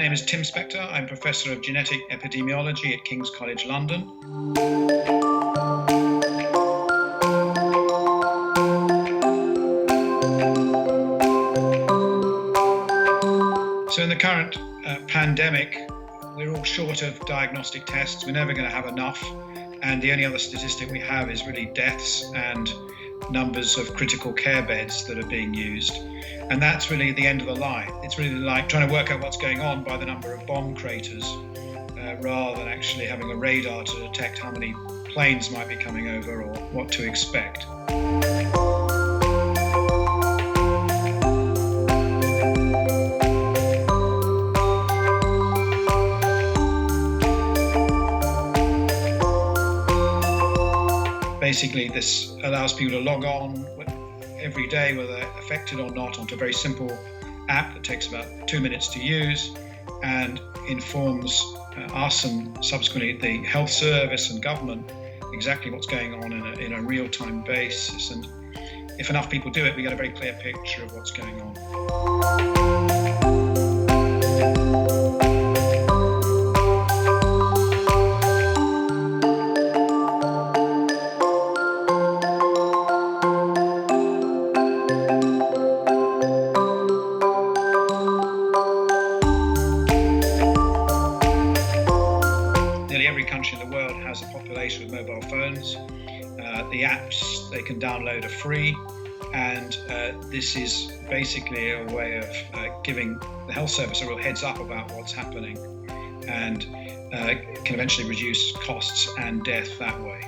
name is Tim Spector. I'm Professor of Genetic Epidemiology at King's College London. So in the current pandemic, we're all short of diagnostic tests. We're never going to have enough. And the only other statistic we have is really deaths and numbers of critical care beds that are being used. And that's really the end of the line. It's really like trying to work out what's going on by the number of bomb craters rather than actually having a radar to detect how many planes might be coming over or what to expect. Basically, this allows people to log on every day, whether they're affected or not, onto a very simple app that takes about 2 minutes to use and informs us and subsequently the health service and government exactly what's going on in a real-time basis. And if enough people do it, we get a very clear picture of what's going on. Every country in the world has a population with mobile phones. The apps they can download are free, and this is basically a way of giving the health service a real heads up about what's happening and can eventually reduce costs and death that way.